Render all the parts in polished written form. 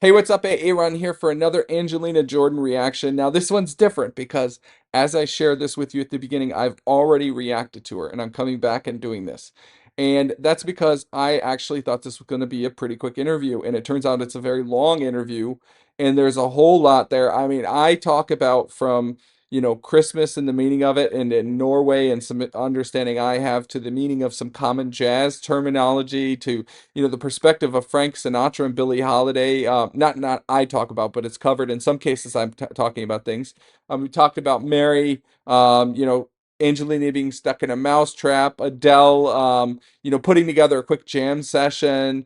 Hey, what's up? A-Aron here for another Angelina Jordan reaction. Now, this one's different because as I shared this with you at the beginning, I've already reacted to her and I'm coming back and doing this. And that's because I actually thought this was going to be a pretty quick interview, and it turns out it's a very long interview, and there's a whole lot there. I mean, I talk about from Christmas and the meaning of it, and in Norway, and some understanding I have to the meaning of some common jazz terminology, to the perspective of Frank Sinatra and Billie Holiday. Not I talk about, but it's covered in some cases. I'm talking about things. We talked about Mary. Angelina being stuck in a mousetrap. Adele. Putting together a quick jam session.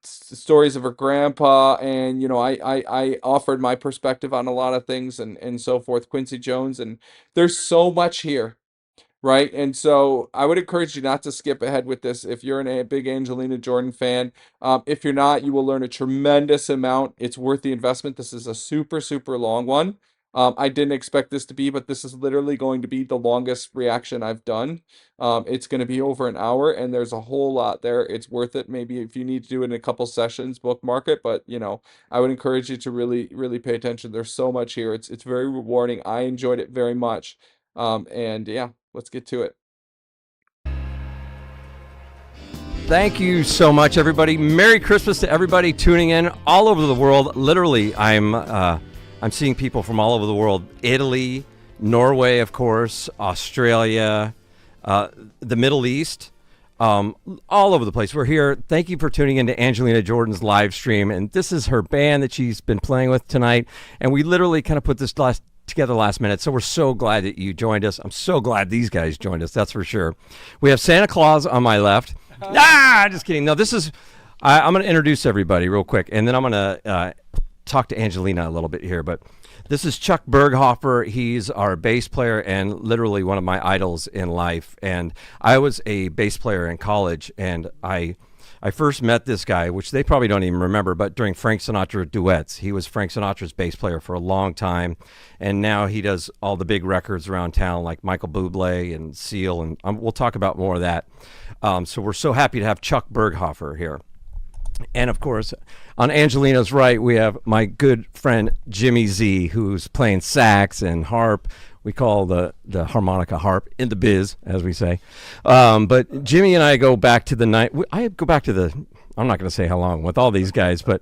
Stories of her grandpa, and I offered my perspective on a lot of things, and so forth. Quincy Jones, and there's so much here, right? And so I would encourage you not to skip ahead with this if you're a big Angelina Jordan fan. If you're not, you will learn a tremendous amount. It's worth the investment. This is a super, super long one. I didn't expect this to be, but this is literally going to be the longest reaction I've done. It's going to be over an hour, and there's a whole lot there. It's worth it. Maybe if you need to do it in a couple sessions, bookmark it. But I would encourage you to really, really pay attention. There's so much here. It's very rewarding. I enjoyed it very much. And yeah, let's get to it. Thank you so much, everybody. Merry Christmas to everybody tuning in all over the world. Literally, I'm seeing people from all over the world: Italy, Norway, of course, Australia, the Middle East, all over the place. We're here. Thank you for tuning in to Angelina Jordan's live stream, and this is her band that she's been playing with tonight. And we literally kind of put this together last minute, so we're so glad that you joined us. I'm so glad these guys joined us, that's for sure. We have Santa Claus on my left. Just kidding. No, this is I'm going to introduce everybody real quick, and then I'm going to talk to Angelina a little bit here. But this is Chuck Berghoffer. He's our bass player and literally one of my idols in life. And I was a bass player in college, and I first met this guy, which they probably don't even remember, but during Frank Sinatra duets. He was Frank Sinatra's bass player for a long time, and now he does all the big records around town like Michael Bublé and Seal, and we'll talk about more of that. So we're so happy to have Chuck Berghoffer here. And of course, on Angelina's right, we have my good friend Jimmy Z, who's playing sax and harp. We call the harmonica harp in the biz, as we say. But Jimmy and I go back to the night. I go back to I'm not going to say how long with all these guys, but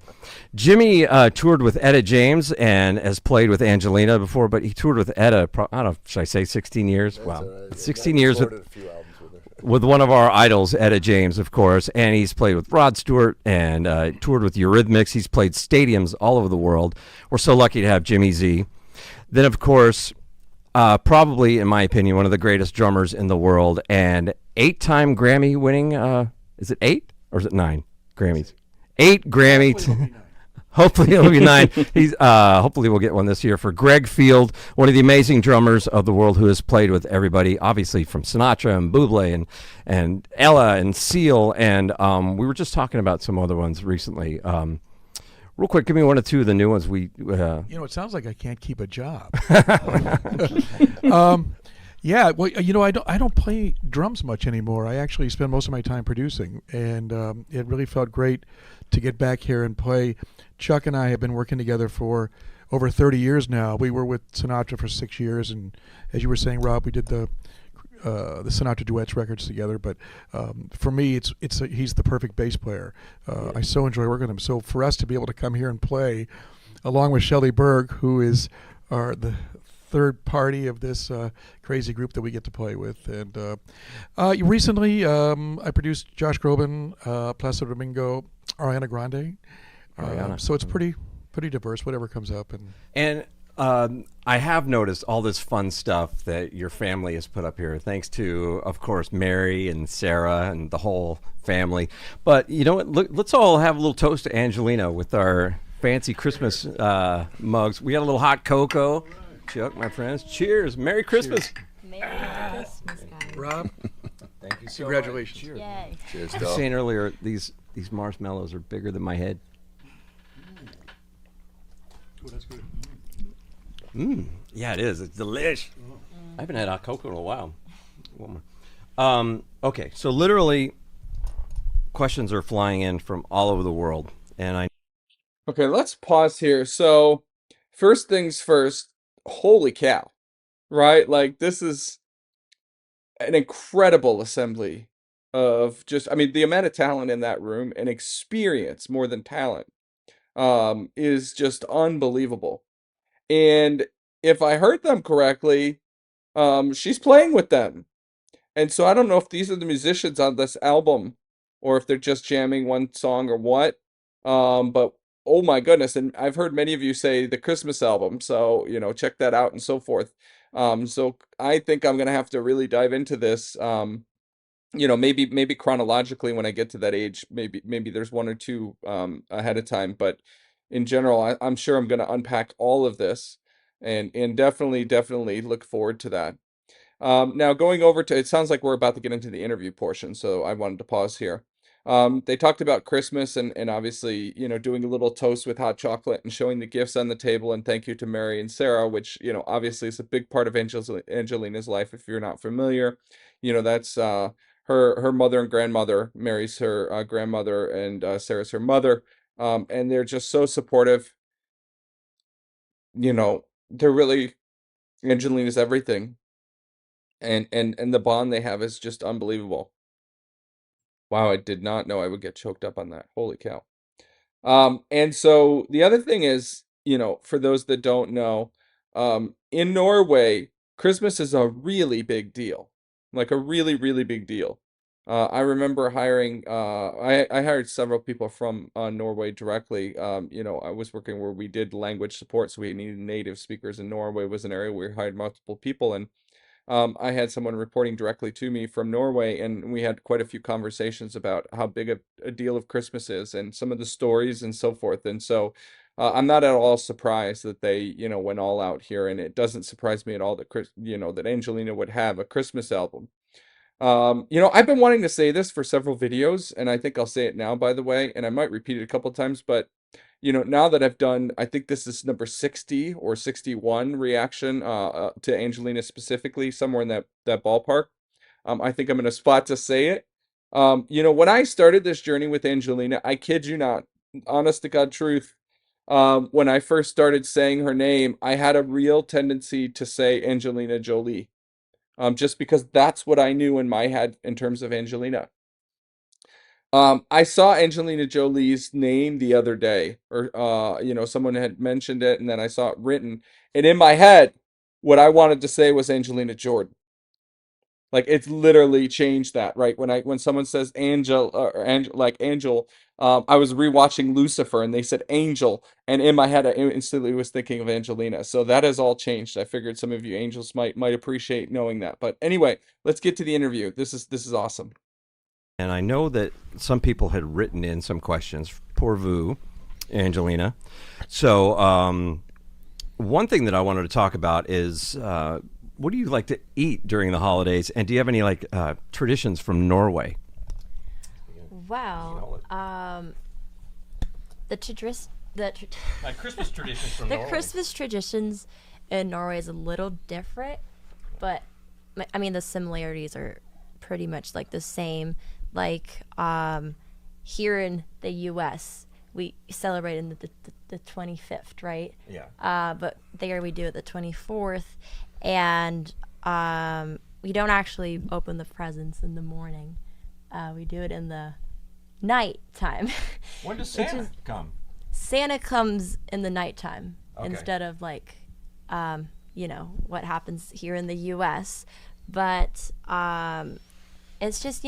Jimmy toured with Etta James and has played with Angelina before, but he toured with Etta, I don't know, should I say 16 years? That's wow. right. 16 years with a few albums with her. With one of our idols, Etta James, of course, and he's played with Rod Stewart and toured with Eurythmics. He's played stadiums all over the world. We're so lucky to have Jimmy Z. Then, of course, probably, in my opinion, one of the greatest drummers in the world, and 8-time Grammy winning, is it 8 or is it 9 Grammys? 8 Grammy. Hopefully it'll be 9. Hopefully we'll get one this year for Greg Field, one of the amazing drummers of the world who has played with everybody, obviously from Sinatra and Bublé and Ella and Seal, and we were just talking about some other ones recently. Real quick, give me one or two of the new ones. It sounds like I can't keep a job. Yeah, well, I don't play drums much anymore. I actually spend most of my time producing, and it really felt great to get back here and play. Chuck and I have been working together for over 30 years now. We were with Sinatra for 6 years, and as you were saying, Rob, we did the Sinatra duets records together. But for me, he's the perfect bass player. I so enjoy working with him. So for us to be able to come here and play, along with Shelley Berg, who is the third party of this crazy group that we get to play with. And recently, I produced Josh Groban, Placido Domingo, Ariana Grande. So it's pretty diverse, whatever comes up. And I have noticed all this fun stuff that your family has put up here, thanks to, of course, Mary and Sarah and the whole family. But you know what? Let's all have a little toast to Angelina with our fancy Christmas mugs. We got a little hot cocoa. Chuck, my friends, cheers. Merry Christmas. Cheers. Merry Christmas, guys. Rob, Thank you so congratulations. much. Cheers. Yay. Cheers, I was saying earlier, these marshmallows are bigger than my head. Oh, that's good. Yeah, it is. It's delish. I haven't had hot cocoa in a while. One more. Okay, so literally, questions are flying in from all over the world, and I Okay, let's pause here. So, first things first, holy cow, right? Like, this is an incredible assembly of just, I mean, the amount of talent in that room and experience more than talent is just unbelievable. And if I heard them correctly, she's playing with them. And so I don't know if these are the musicians on this album or if they're just jamming one song or what. But oh my goodness, and I've heard many of you say the Christmas album, so check that out and so forth. So I think I'm gonna have to really dive into this. Maybe chronologically when I get to that age, maybe there's one or two ahead of time, but in general, I'm sure I'm gonna unpack all of this and definitely look forward to that. Now going over to, it sounds like we're about to get into the interview portion, so I wanted to pause here. They talked about Christmas and obviously, doing a little toast with hot chocolate and showing the gifts on the table and thank you to Mary and Sarah, which, obviously is a big part of Angelina's life. If you're not familiar, that's her mother and grandmother. Mary's her grandmother and Sarah's her mother. And they're just so supportive. They're really Angelina's everything. And the bond they have is just unbelievable. Wow, I did not know I would get choked up on that. Holy cow. And so the other thing is, for those that don't know, in Norway, Christmas is a really big deal. Like a really, really big deal. I remember hiring, I hired several people from Norway directly. I was working where we did language support, so we needed native speakers, and Norway was an area where we hired multiple people. And I had someone reporting directly to me from Norway, and we had quite a few conversations about how big a deal of Christmas is and some of the stories and so forth. And so I'm not at all surprised that they, went all out here, and it doesn't surprise me at all that that Angelina would have a Christmas album. I've been wanting to say this for several videos, and I think I'll say it now, by the way, and I might repeat it a couple times, but now that I've done, I think this is number 60 or 61 reaction to Angelina specifically, somewhere in that ballpark. I think I'm in a spot to say it. When I started this journey with Angelina, I kid you not, honest to God truth, when I first started saying her name, I had a real tendency to say Angelina Jolie, just because that's what I knew in my head in terms of Angelina. I saw Angelina Jolie's name the other day, or someone had mentioned it, and then I saw it written, and in my head, what I wanted to say was Angelina Jordan. Like it's literally changed that, right? When someone says Angel or Angel, I was rewatching Lucifer, and they said Angel, and in my head, I instantly was thinking of Angelina. So that has all changed. I figured some of you angels might appreciate knowing that. But anyway, let's get to the interview. This is awesome. And I know that some people had written in some questions. Pour vous, Angelina. So one thing that I wanted to talk about is what do you like to eat during the holidays? And do you have any traditions from Norway? Well, Christmas traditions from the Christmas traditions in Norway is a little different, but I mean the similarities are pretty much like the same. Like here in the U.S., we celebrate in the 25th, right? Yeah. But there we do it the 24th, and we don't actually open the presents in the morning. We do it in the night time. When does Santa come? Santa comes in the nighttime Okay. instead of what happens here in the U.S. But it's just,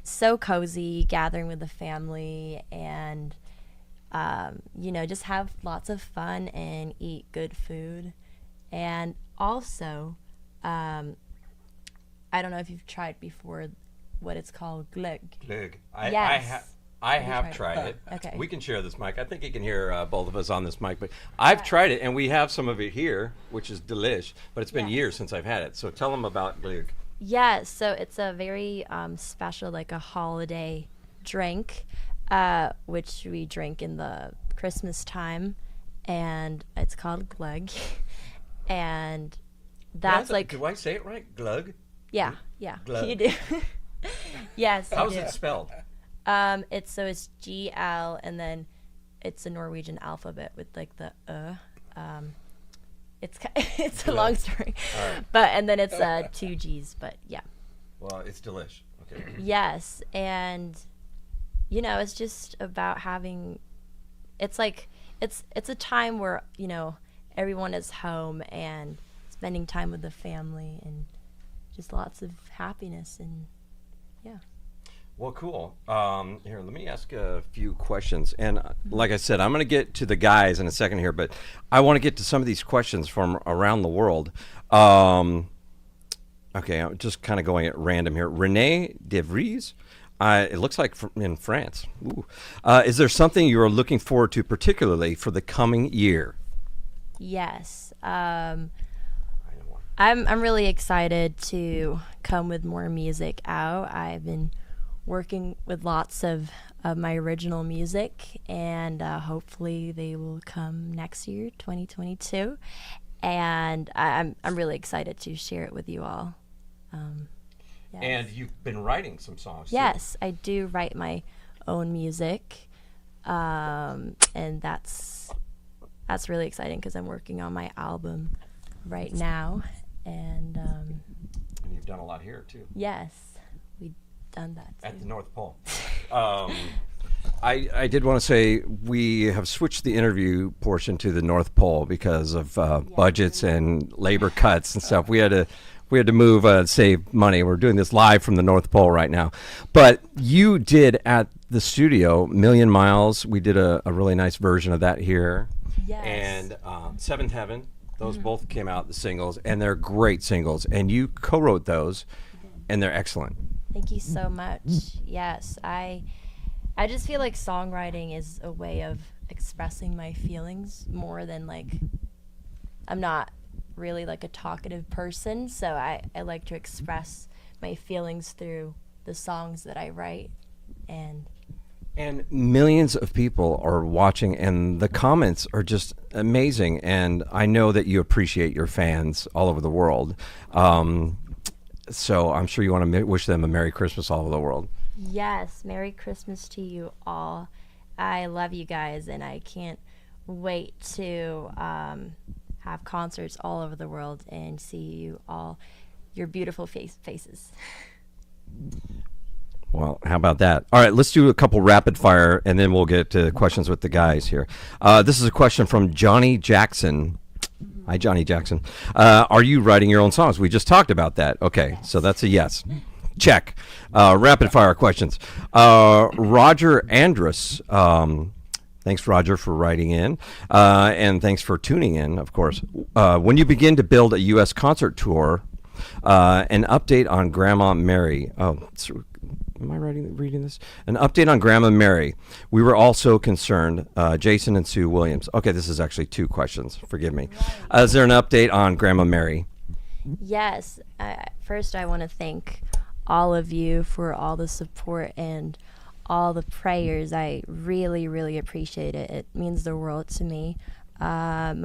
so cozy, gathering with the family, and just have lots of fun and eat good food. And also, I don't know if you've tried before what it's called, gløgg. Gløgg. Yes. I Have you have tried tried it? it. Okay. We can share this mic. I think you can hear both of us on this mic. But I've tried it, and we have some of it here, which is delish. But it's been Yes. years since I've had it. So tell them about gløgg. Yeah, so it's a very special, like a holiday drink, which we drink in the Christmas time, and it's called gløgg. And that's Do I say it right? Gløgg? yeah, gløgg. you do. Yes, you How's do. it spelled? It's GL and then it's a Norwegian alphabet with like the it's it's a long story, but and then it's 2 G's, but yeah. Well, it's delish. Okay. Yes, and it's just about having. It's like it's a time where everyone is home and spending time with the family and just lots of happiness and yeah. Well, cool. Here, let me ask a few questions. And like I said, I'm going to get to the guys in a second here, but I want to get to some of these questions from around the world. Okay, I'm just kind of going at random here. Renee De Vries, it looks like in France. Ooh. Is there something you are looking forward to particularly for the coming year? Yes. I'm really excited to come with more music out. I've been working with lots of my original music, and hopefully they will come next year, 2022. And I'm really excited to share it with you all. Yes. And you've been writing some songs. Yes, I do write my own music, and that's really exciting because I'm working on my album right now, and you've done a lot here too. Yes, we've done that too. At the North Pole. I did want to say we have switched the interview portion to the North Pole because of budgets and labor cuts and stuff. We had to move, save money. We're doing this live from the North Pole right now. But you did at the studio, Million Miles. We did a really nice version of that here. Yes. And Seventh Heaven. Those both came out, the singles, and they're great singles. And you co-wrote those, and they're excellent. Thank you so much. Yes, I just feel like songwriting is a way of expressing my feelings more than like, I'm not really like a talkative person, so I like to express my feelings through the songs that I write. And millions of people are watching, and the comments are just amazing. And I know that you appreciate your fans all over the world. So I'm sure you want to wish them a Merry Christmas all over the world. yes, Merry Christmas to you all. I love you guys, and I can't wait to have concerts all over the world and see you all, your beautiful faces. Well, how about that? All right, let's do a couple rapid fire, and then we'll get to questions with the guys here. This is a question from Johnny Jackson. Hi, Johnny Jackson. Are you writing your own songs? We just talked about that. Okay, yes. So that's a yes. Check. Rapid fire questions. Roger Andrus. Thanks, Roger, for writing in. And thanks for tuning in, of course. When you begin to build a U.S. concert tour, an update on Grandma Mary. Am I reading this? An update on Grandma Mary. We were all so concerned. Jason and Sue Williams. Okay, this is actually two questions. Forgive me. Is there an update on Grandma Mary? Yes. First, I want to thank all of you for all the support and all the prayers. I really, really appreciate it. It means the world to me. For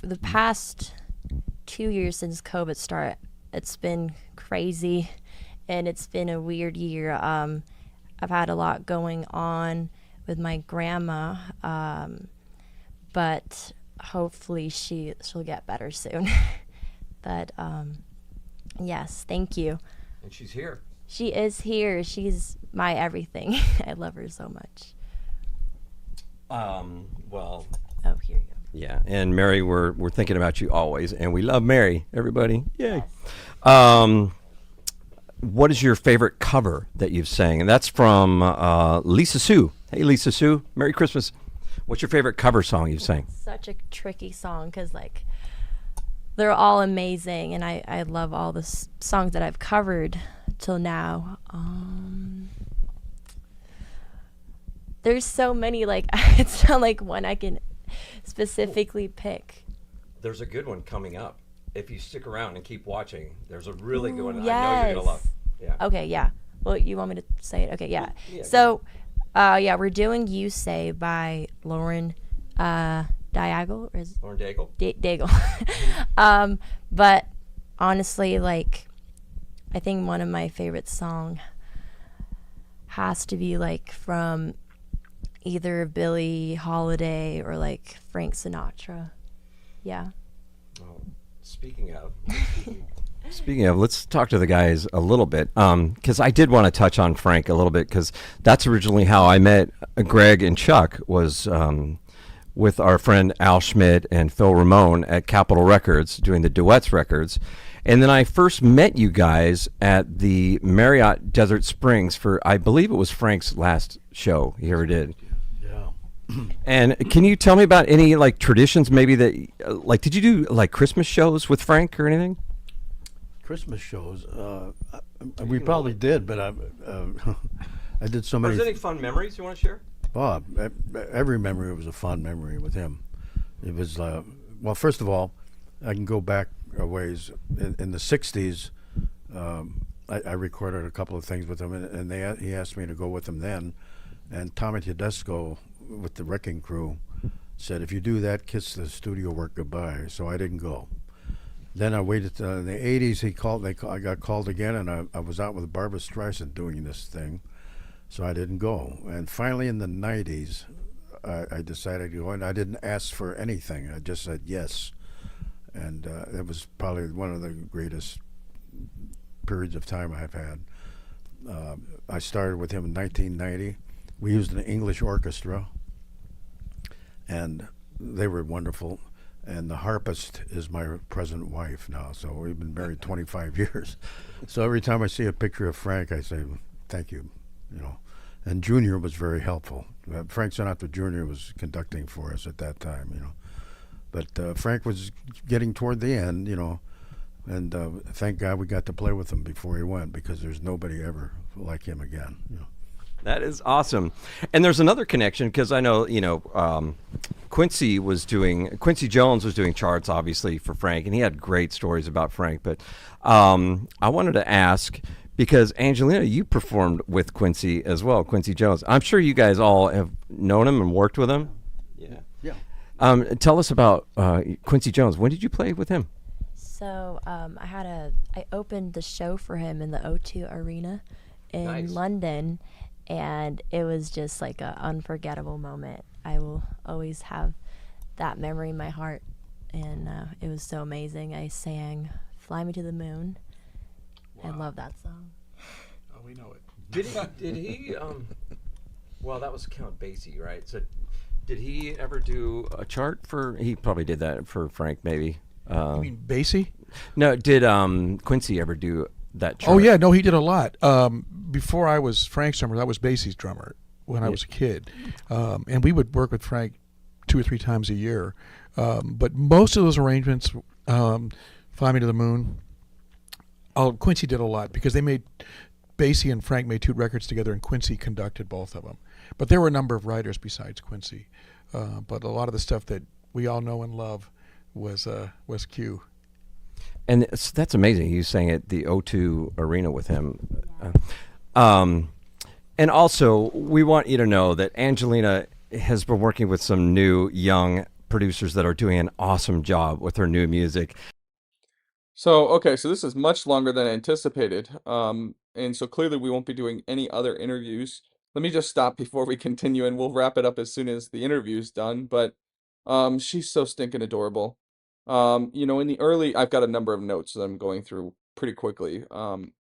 the past 2 years since COVID started, it's been crazy. And it's been a weird year. I've had a lot going on with my grandma, but hopefully she'll get better soon. But yes, thank you. And she's here. She is here. She's my everything. I love her so much. Well. Oh, here you go. Yeah, and Mary, we're thinking about you always, and we love Mary. Everybody, yay. Yes. What is your favorite cover that you've sang? And that's from Lisa Sue. Hey, Lisa Sue. Merry Christmas. What's your favorite cover song you've sang? Such a tricky song because, like, they're all amazing, and I love all the songs that I've covered till now. There's so many, like, it's not like one I can specifically pick. There's a good one coming up. If you stick around and keep watching, there's a really good one Yes. I know you're going to love. Yeah. Okay, yeah. Well, you want me to say it? Okay, yeah. So, yeah, we're doing You Say by Lauren Daigle. Or is Lauren Daigle. Daigle. But honestly, like, I think one of my favorite songs has to be, like, from either Billie Holiday or like Frank Sinatra. Yeah. Oh, speaking of, speaking of, let's talk to the guys a little bit, because I did want to touch on Frank a little bit, because that's originally how I met Greg and Chuck was with our friend Al Schmidt and Phil Ramone at Capitol Records doing the Duets records. And then I first met you guys at the Marriott Desert Springs for, I believe it was Frank's last show he ever did. Yeah. And can you tell me about any like traditions maybe that, like, did you do like Christmas shows with Frank or anything? Christmas shows. We probably did, but I did so many. Or is there any fun memories you want to share? Bob, every memory was a fond memory with him. It was well. First of all, I can go back a ways. In the '60s, I recorded a couple of things with him, and he asked me to go with him then. And Tommy Tedesco with the Wrecking Crew said, "If you do that, kiss the studio work goodbye." So I didn't go. Then I waited. In the '80s, he called. I got called again, and I was out with Barbra Streisand doing this thing. So I didn't go. And finally in the '90s, I decided to go, and I didn't ask for anything. I just said yes. And it was probably one of the greatest periods of time I've had. I started with him in 1990. We used an English orchestra, and they were wonderful. And the harpist is my present wife now, so we've been married 25 years. So every time I see a picture of Frank, I say, thank you, you know. And Junior was very helpful. Frank Sinatra Jr. was conducting for us at that time, you know. But Frank was getting toward the end, you know, and thank God we got to play with him before he went, because there's nobody ever like him again, you know. That is awesome. And there's another connection, because I know, Quincy Jones was doing charts, obviously, for Frank, and he had great stories about Frank. But I wanted to ask, because Angelina, you performed with Quincy as well, Quincy Jones. I'm sure you guys all have known him and worked with him. Yeah. Yeah. Tell us about Quincy Jones. When did you play with him? So I opened the show for him in the O2 Arena in Nice. London, and it was just like an unforgettable moment. I will always have that memory in my heart, and it was so amazing. I sang "Fly Me to the Moon." I love that song. Oh, we know it. Did he? Well, that was Count Basie, right? So, did he ever do a chart for? He probably did that for Frank, maybe. You mean Basie? No, did Quincy ever do that chart? Oh yeah, no, he did a lot. Before I was Frank's drummer, I was Basie's drummer when I was a kid, and we would work with Frank 2 or 3 times a year. But most of those arrangements, "Fly Me to the Moon," Quincy did a lot, because Basie and Frank made 2 records together, and Quincy conducted both of them. But there were a number of writers besides Quincy. But a lot of the stuff that we all know and love was Q. And that's amazing. You sang at the O2 Arena with him. And also, we want you to know that Angelina has been working with some new young producers that are doing an awesome job with her new music. So, okay, so this is much longer than anticipated. And so clearly we won't be doing any other interviews. Let me just stop before we continue, and we'll wrap it up as soon as the interview's done. But she's so stinking adorable. In the early, I've got a number of notes that I'm going through pretty quickly.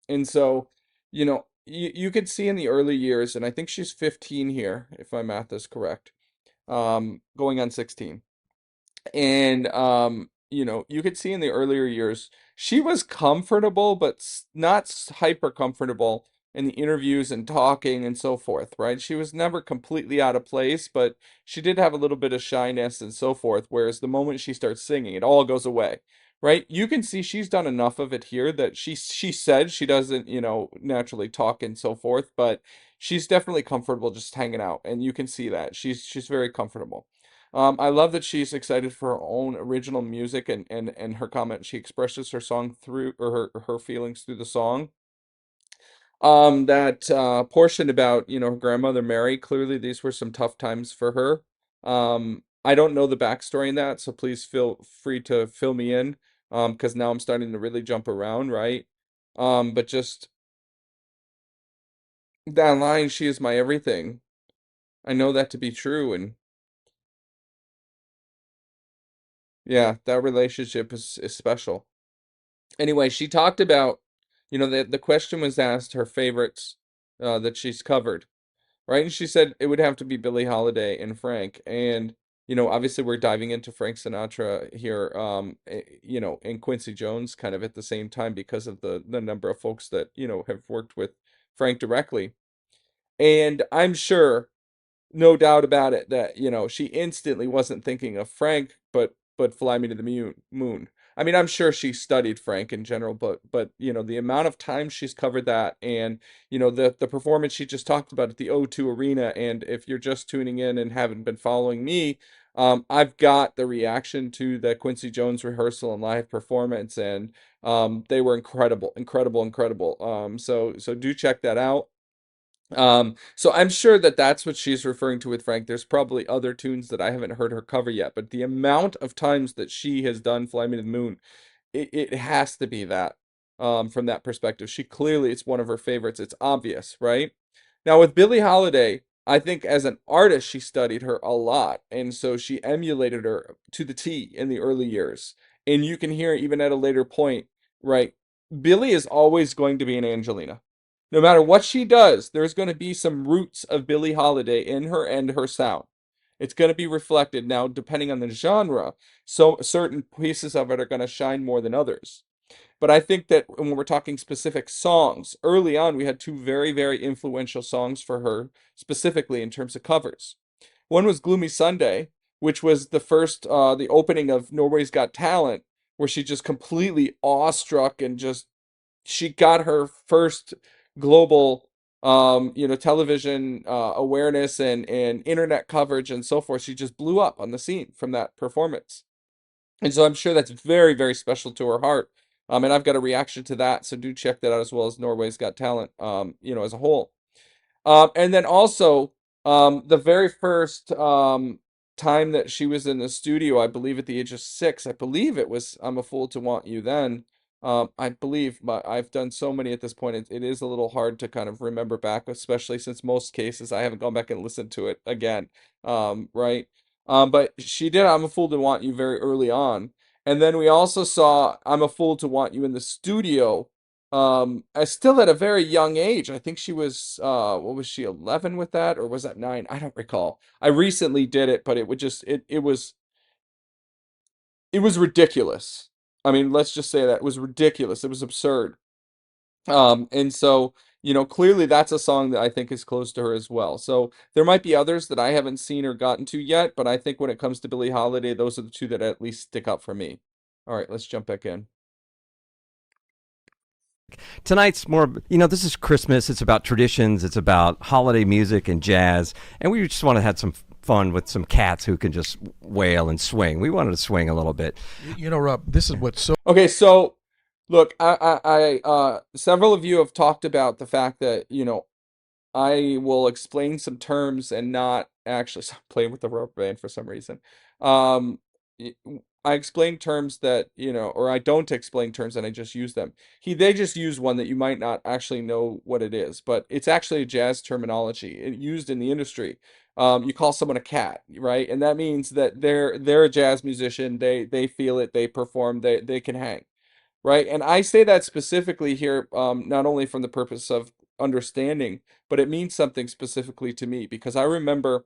And so, you could see in the early years, and I think she's 15 here, if my math is correct, going on 16. And you could see in the earlier years she was comfortable, but not hyper comfortable in the interviews and talking and so forth, right? She was never completely out of place, but she did have a little bit of shyness and so forth. Whereas the moment she starts singing, it all goes away, right? You can see she's done enough of it here that she said she doesn't, naturally talk and so forth, but she's definitely comfortable just hanging out, and you can see that she's very comfortable. I love that she's excited for her own original music, and her comment, she expresses her song through, or her feelings through the song. That portion about, her grandmother Mary, clearly these were some tough times for her. I don't know the backstory in that, so please feel free to fill me in, because now I'm starting to really jump around, right? But just that line, "She is my everything." I know that to be true, and yeah, that relationship is special. Anyway, she talked about, the question was asked her favorites that she's covered, right? And she said it would have to be Billie Holiday and Frank. And, obviously we're diving into Frank Sinatra here, and Quincy Jones kind of at the same time because of the number of folks that, have worked with Frank directly. And I'm sure, no doubt about it, that she instantly wasn't thinking of Frank, but Fly Me to the Moon. I mean, I'm sure she studied Frank in general, but the amount of time she's covered that, and the performance she just talked about at the O2 Arena. And if you're just tuning in and haven't been following me, I've got the reaction to the Quincy Jones rehearsal and live performance, and they were incredible, incredible, incredible. So do check that out. So I'm sure that that's what she's referring to with Frank. There's probably other tunes that I haven't heard her cover yet, but the amount of times that she has done Fly Me to the Moon, it has to be that, from that perspective. She clearly, it's one of her favorites. It's obvious, right? Now with Billie Holiday, I think as an artist, she studied her a lot, and so she emulated her to the T in the early years. And you can hear even at a later point, right? Billie is always going to be an Angelina. No matter what she does, there's going to be some roots of Billie Holiday in her and her sound. It's going to be reflected now, depending on the genre. So certain pieces of it are going to shine more than others. But I think that when we're talking specific songs, early on we had two very, very influential songs for her, specifically in terms of covers. One was Gloomy Sunday, which was the opening of Norway's Got Talent, where she just completely awestruck and just she got her first global television awareness and internet coverage and so forth. She just blew up on the scene from that performance. And so I'm sure that's very, very special to her heart. And I've got a reaction to that, so do check that out, as well as Norway's Got Talent, as a whole. And then also, the very first time that she was in the studio, I believe at the age of 6, I believe it was I'm a Fool to Want You Then. I believe, but I've done so many at this point, it is a little hard to kind of remember back, especially since most cases I haven't gone back and listened to it again. Right? But she did I'm a Fool to Want You very early on. And then we also saw I'm a Fool to Want You in the studio, still at a very young age. I think she was, what was she, 11 with that, or was that 9? I don't recall. I recently did it, but it was ridiculous. I mean, let's just say that it was ridiculous. It was absurd. And so, clearly that's a song that I think is close to her as well. So there might be others that I haven't seen or gotten to yet, but I think when it comes to Billie Holiday, those are the two that at least stick out for me. All right, let's jump back in. Tonight's more, this is Christmas. It's about traditions. It's about holiday music and jazz. And we just want to have some fun with some cats who can just wail and swing. We wanted to swing a little bit. Rob, this is what's so. Okay, so look, several of you have talked about the fact that, I will explain some terms and not actually playing with the rubber band for some reason. Um, y- I explain terms that, or I don't explain terms and I just use them. They just use one that you might not actually know what it is, but it's actually a jazz terminology used in the industry. You call someone a cat, right? And that means that they're a jazz musician. They feel it. They perform. They can hang. Right. And I say that specifically here, not only from the purpose of understanding, but it means something specifically to me because I remember,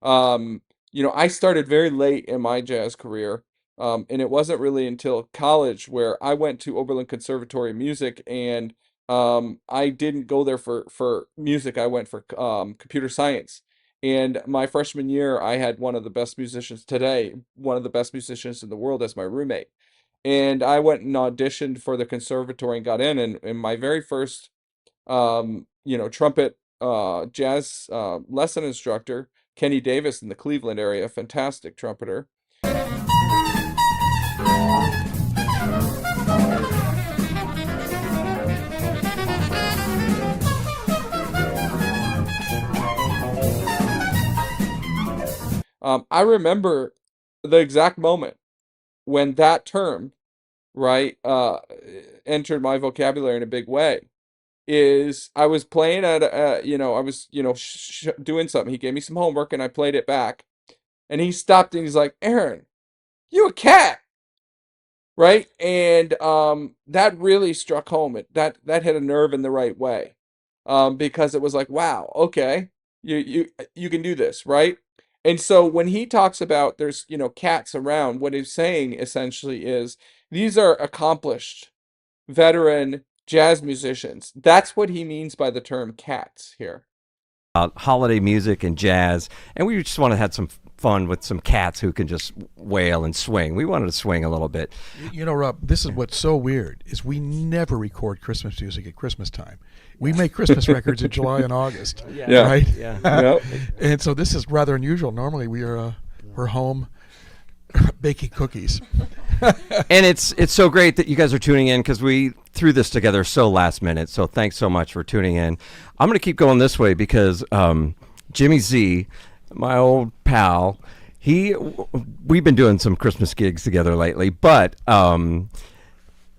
I started very late in my jazz career. And it wasn't really until college where I went to Oberlin Conservatory of Music, and I didn't go there for music. I went for computer science. And my freshman year, I had one of the best musicians today, one of the best musicians in the world as my roommate. And I went and auditioned for the conservatory and got in. And my very first, trumpet jazz lesson instructor, Kenny Davis in the Cleveland area, fantastic trumpeter. I remember the exact moment when that term, right, entered my vocabulary in a big way. is I was playing at I was doing something. He gave me some homework and I played it back, and he stopped and he's like, "Aaron, you a cat?" Right? And that really struck home. That hit a nerve in the right way. Because it was like, wow, okay, you can do this, right? And so when he talks about there's, cats around, what he's saying essentially is these are accomplished veteran jazz musicians. That's what he means by the term cats here. Holiday music and jazz, and we just want to have some fun with some cats who can just wail and swing. We wanted to swing a little bit. Rob, this is what's so weird is we never record Christmas music at Christmas time. We make Christmas records in July and August, Yeah. right? Yeah. Yep. And so this is rather unusual. Normally we're home baking cookies. And it's so great that you guys are tuning in because we threw this together so last minute. So thanks so much for tuning in. I'm going to keep going this way because Jimmy Z, my old pal, we've been doing some Christmas gigs together lately, but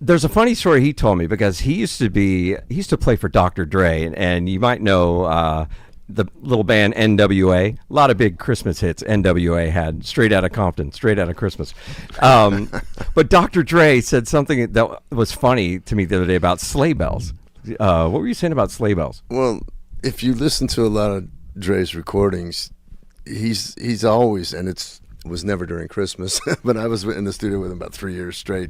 there's a funny story he told me because he used to play for Dr. Dre, and you might know the little band NWA. A lot of big Christmas hits NWA had, Straight Outta Compton, Straight Outta Christmas. But Dr. Dre said something that was funny to me the other day about sleigh bells. What were you saying about sleigh bells? Well, if you listen to a lot of Dre's recordings, he's always, and it was never during Christmas, but I was in the studio with him about 3 years straight.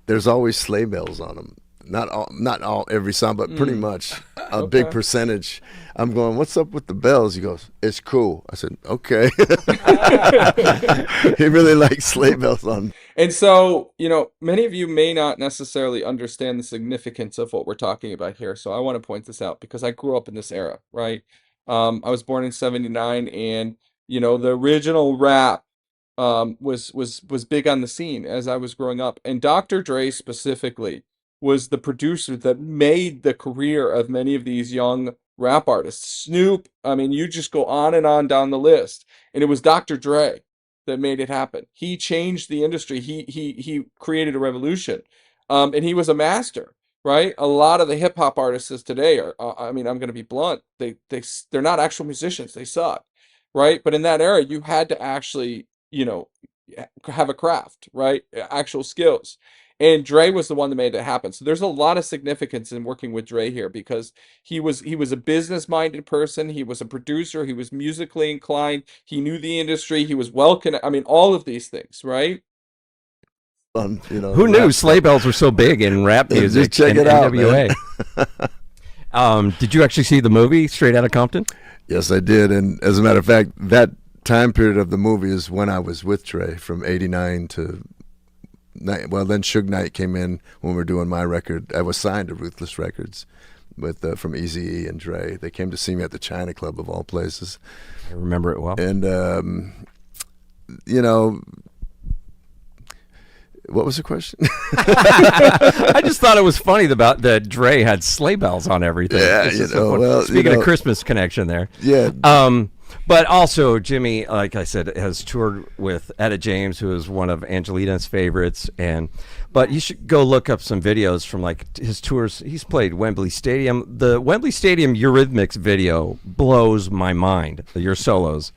There's always sleigh bells on them. Not all every song, but pretty much a big percentage. I'm going, what's up with the bells? He goes, it's cool. I said, okay. He really likes sleigh bells on. And so, many of you may not necessarily understand the significance of what we're talking about here. So I want to point this out because I grew up in this era, right? I was born in '79, and the original rap was big on the scene as I was growing up. And Dr. Dre specifically was the producer that made the career of many of these young rap artists. Snoop, I mean, you just go on and on down the list, and it was Dr. Dre that made it happen. He changed the industry. He created a revolution, and he was a master. Right? A lot of the hip hop artists today are, I mean, I'm going to be blunt. They're not actual musicians. They suck. Right? But in that era, you had to actually, have a craft, right? Actual skills. And Dre was the one that made it happen. So there's a lot of significance in working with Dre here because he was a business-minded person. He was a producer. He was musically inclined. He knew the industry. He was well connected. I mean, all of these things, right? Who knew sleigh bells were so big in rap music? Just check and it out, NWA. Did you actually see the movie Straight Outta Compton? Yes, I did. And as a matter of fact, that time period of the movie is when I was with Dre from '89 to, then Suge Knight came in when we were doing my record. I was signed to Ruthless Records with from Eazy-E and Dre. They came to see me at the China Club of all places. I remember it well. And, what was the question? I just thought it was funny about that Dre had sleigh bells on everything. Yeah, Speaking of Christmas connection there. Yeah. But also, Jimmy, like I said, has toured with Etta James, who is one of Angelina's favorites. But you should go look up some videos from his tours. He's played Wembley Stadium. The Wembley Stadium Eurythmics video blows my mind. Your solos.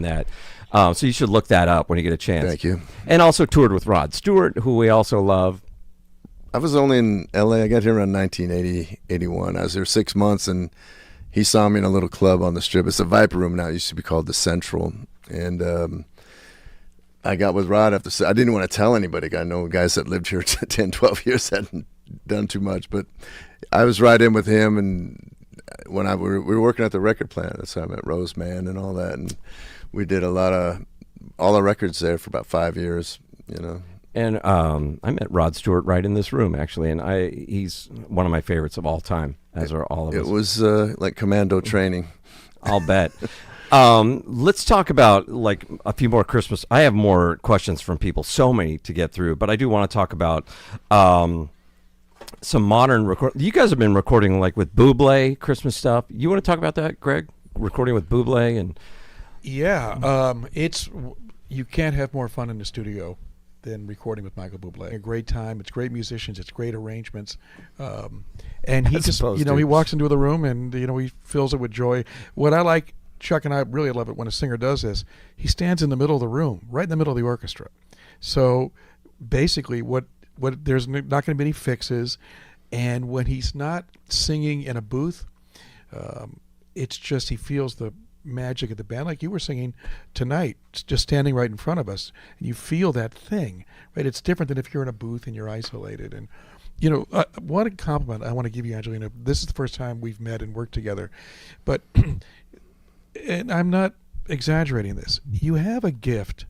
That. So you should look that up when you get a chance. Thank you. And also toured with Rod Stewart, who we also love. I was only in L.A. I got here around 1980, 81. I was there 6 months, and he saw me in a little club on the Strip. It's a Viper Room now. It used to be called the Central. And I got with Rod after. I didn't want to tell anybody. I know guys that lived here 10, 12 years hadn't done too much. But I was right in with him, and when we were working at the record plant, that's how I met Roseman and all that. And we did all the records there for about 5 years, And I met Rod Stewart right in this room, actually, and he's one of my favorites of all time, as are all of us. It was like commando training. I'll bet. Let's talk about a few more Christmas. I have more questions from people, so many to get through, but I do want to talk about some modern record. You guys have been recording with Bublé Christmas stuff. You want to talk about that, Greg? recording with Bublé and. Yeah, you can't have more fun in the studio than recording with Michael Bublé. A great time. It's great musicians. It's great arrangements. And he just, he walks into the room and, he fills it with joy. What I like, Chuck and I really love it when a singer does this, he stands in the middle of the room, right in the middle of the orchestra. So basically what there's not going to be any fixes. And when he's not singing in a booth, it's just he feels the magic of the band, like you were singing tonight, just standing right in front of us, and you feel that thing, right? It's different than if you're in a booth and you're isolated. And what a compliment I want to give you, Angelina. This is the first time we've met and worked together, but and I'm not exaggerating this. You have a gift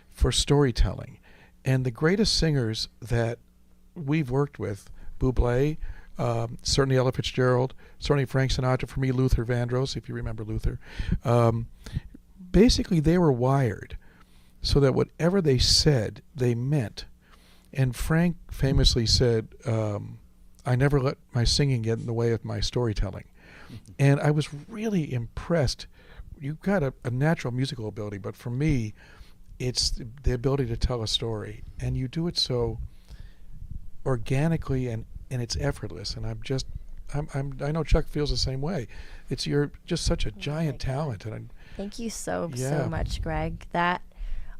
for storytelling, and the greatest singers that we've worked with, Bublé, certainly Ella Fitzgerald, certainly Frank Sinatra, for me, Luther Vandross, if you remember Luther. Basically, they were wired so that whatever they said, they meant. And Frank famously said, I never let my singing get in the way of my storytelling. Mm-hmm. And I was really impressed. You've got a natural musical ability, but for me, it's the ability to tell a story. And you do it so organically and it's effortless, and I know Chuck feels the same way. You're just such a giant talent, and thank you so much, Greg. That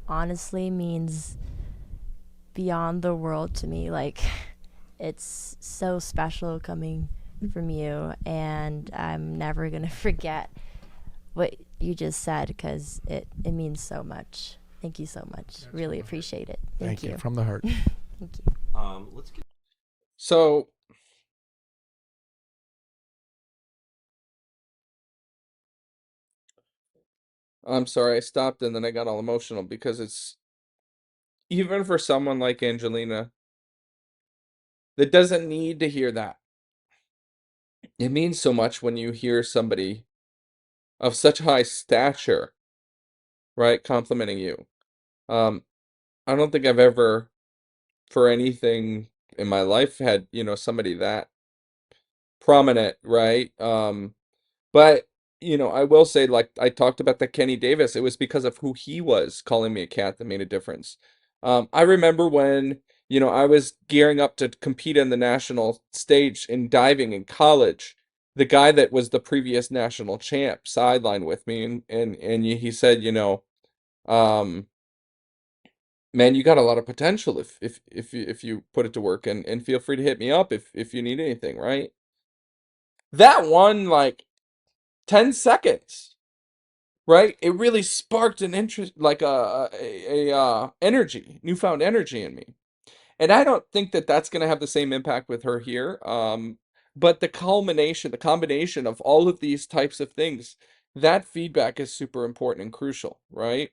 honestly means beyond the world to me. Like, it's so special coming from you, and I'm never gonna forget what you just said, because it means so much. Thank you so much. That's really appreciate it. Thank you from the heart. Thank you. Let's get. So, I'm sorry, I stopped and then I got all emotional because it's, even for someone like Angelina that doesn't need to hear that. It means so much when you hear somebody of such high stature, right, complimenting you. I don't think I've ever, for anything in my life, had, somebody that prominent, right? But I will say, like I talked about the Kenny Davis, it was because of who he was calling me a cat that made a difference. I remember when, I was gearing up to compete in the national stage in diving in college. The guy that was the previous national champ sidelined with me, and he said, man, you got a lot of potential if you put it to work, and feel free to hit me up if you need anything, right? That one, like 10 seconds, right? It really sparked an interest, like energy, newfound energy in me. And I don't think that that's going to have the same impact with her here. But the combination of all of these types of things, that feedback is super important and crucial, right?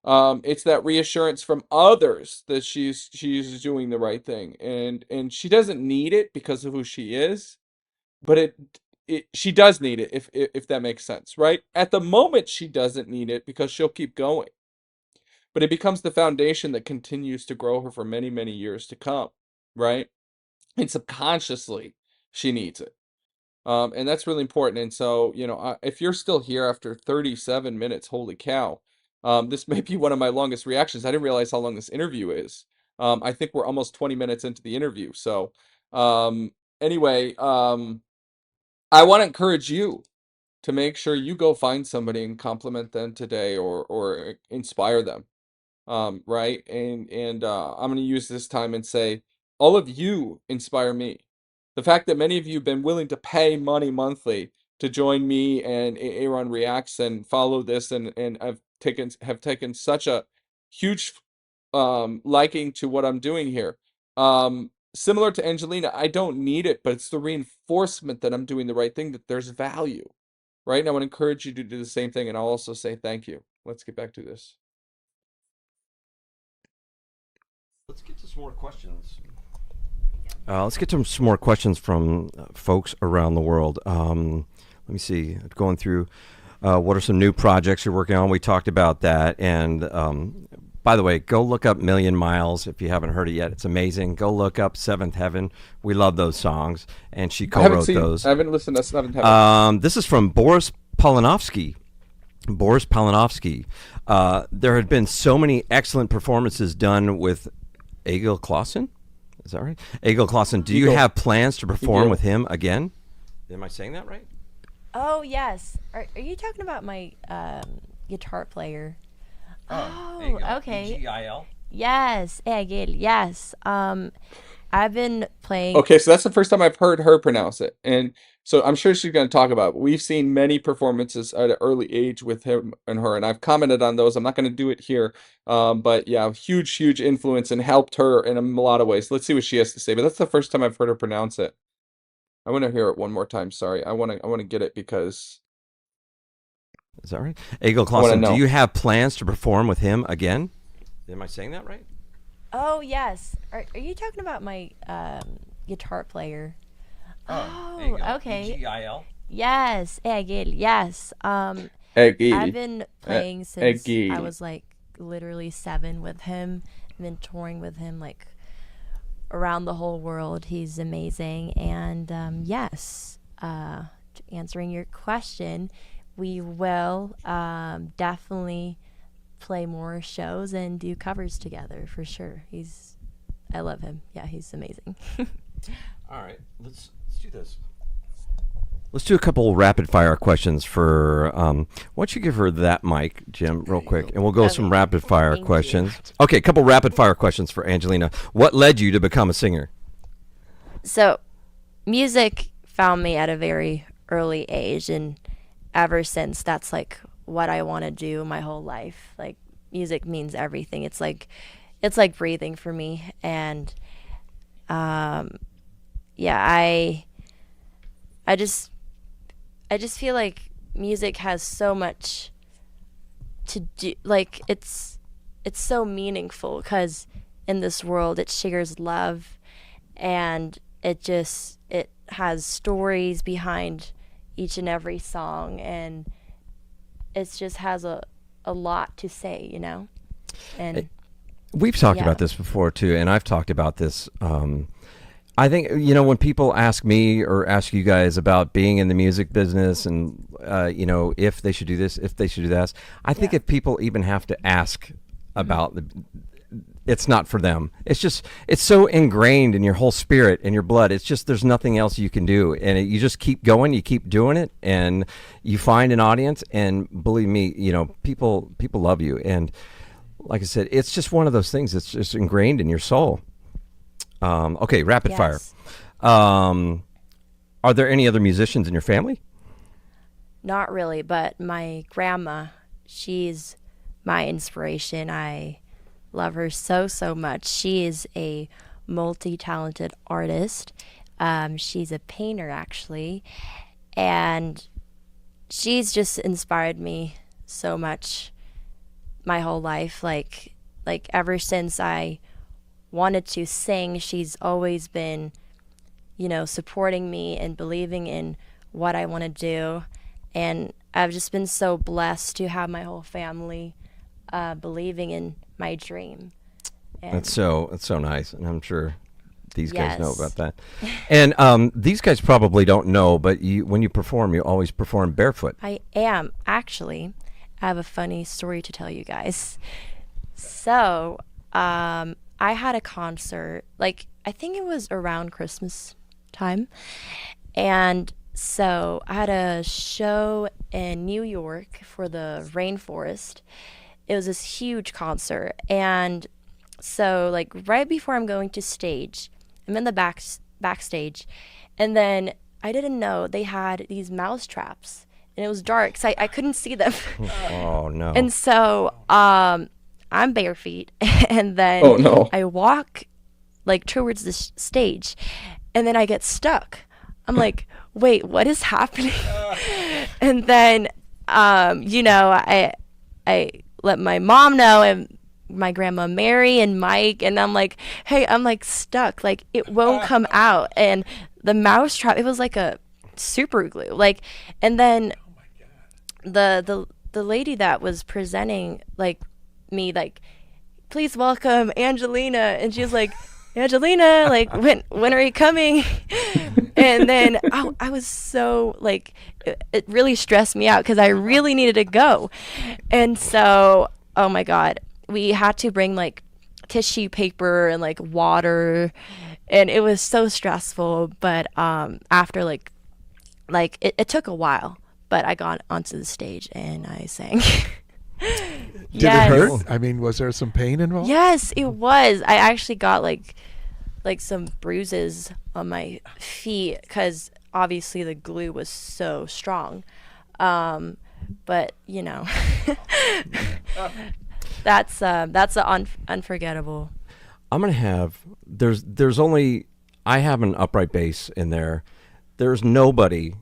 It's that reassurance from others that she's doing the right thing, and she doesn't need it because of who she is, but she does need it if that makes sense, right? At the moment, she doesn't need it because she'll keep going, but it becomes the foundation that continues to grow her for many, many years to come, right? And subconsciously, she needs it. And that's really important. And so, if you're still here after 37 minutes, holy cow, this may be one of my longest reactions. I didn't realize how long this interview is. I think we're almost 20 minutes into the interview. So, anyway, I want to encourage you to make sure you go find somebody and compliment them today, or inspire them. Right? And I'm going to use this time and say, all of you inspire me. The fact that many of you have been willing to pay money monthly to join me and A-Aron Reacts and follow this, and have taken such a huge liking to what I'm doing here. Similar to Angelina, I don't need it, but it's the reinforcement that I'm doing the right thing, that there's value, right? And I want to encourage you to do the same thing, and I'll also say thank you. Let's get back to this. Let's get to some more questions. Let's get to some more questions from folks around the world. Let me see. Going through, what are some new projects you're working on? We talked about that. And by the way, go look up Million Miles if you haven't heard it yet. It's amazing. Go look up Seventh Heaven. We love those songs. And she co-wrote those. I haven't listened to Seventh Heaven. This is from Boris Polinovsky, Boris Polinovsky. There had been so many excellent performances done with Agel Clawson. Is that right? Agel Clawson. Do you Egel. have plans to perform Egel. with him again? Am I saying that right? Oh yes. Are you talking about my guitar player? Oh, okay. E-G-I-L. Yes, Agel. Yes. I've been playing. Okay, so that's the first time I've heard her pronounce it. And so I'm sure she's going to talk about it. We've seen many performances at an early age with him and her, and I've commented on those. I'm not going to do it here. But yeah, huge influence and helped her in a lot of ways. Let's see what she has to say. But that's the first time I've heard her pronounce it. I want to hear it one more time. Sorry. I want to get it because Is that right? Agel I want to Clawson. Do know. you have plans to perform with him again? Am I saying that right? Oh yes. Are you talking about my guitar player? Oh, okay. E-G-I-L. Yes, Agel. Yes. I've Eggy. been playing since Agel. I was like literally 7 with him. I've been touring with him like around the whole world. He's amazing. And yes, answering your question, we will definitely play more shows and do covers together for sure. I love him. Yeah, he's amazing. All right, let's do this. Let's do a couple rapid fire questions for. Why don't you give her that mic, Jim, real quick, and we'll go some Okay. rapid fire Thank you. questions. Okay, a couple rapid fire questions for Angelina. What led you to become a singer? So, music found me at a very early age, and ever since, that's like what I want to do my whole life. Like, music means everything. It's like breathing for me, and yeah, I just feel like music has so much to do. Like, it's so meaningful because in this world it shares love, and it has stories behind each and every song, and it just has a lot to say, you know. And We've talked Yeah. about this before too, and I've talked about this. I think when people ask me or ask you guys about being in the music business, and if they should do this, if they should do that, I think if people even have to ask about it's not for them. It's so ingrained in your whole spirit and your blood. It's just there's nothing else you can do, and you just keep going. You keep doing it, and you find an audience. And believe me, people love you. And like I said, it's just one of those things. It's just ingrained in your soul. Okay, rapid fire. Yes. Are there any other musicians in your family? Not really, but my grandma, she's my inspiration. I love her so much. She is a multi-talented artist. She's a painter, actually, and she's just inspired me so much my whole life. Like ever since I wanted to sing, she's always been, supporting me and believing in what I want to do. And I've just been so blessed to have my whole family believing in my dream. And That's so nice, and I'm sure these guys know Yes. about that. And these guys probably don't know, but when you perform, you always perform barefoot. I am. Actually, I have a funny story to tell you guys. So, I had a concert, like, I think it was around Christmas time. And so I had a show in New York for the Rainforest. It was this huge concert. And so, like, right before I'm going to stage, I'm in the backstage. And then I didn't know they had these mouse traps. And it was dark, so I couldn't see them. Oh no! And so I'm bare feet, and then Oh, no. I walk like towards the stage, and then I get stuck. I'm like, wait, what is happening? And then I let my mom know, and my grandma Mary and Mike, and I'm like, hey, I'm like stuck, like it won't come out. And the mouse trap, it was like a super glue, like. And then the lady that was presenting, like, me, like, please welcome Angelina, and she was like, Angelina, like, when are you coming? And then I was so like, it really stressed me out because I really needed to go. And so, oh my God, we had to bring like tissue paper and like water, and it was so stressful. But after it took a while, but I got onto the stage and I sang. Did it hurt? I mean, was there some pain involved? Yes, it was. I actually got like some bruises on my feet because obviously the glue was so strong. But you know, that's unforgettable. I'm gonna have there's only I have an upright bass in there. There's nobody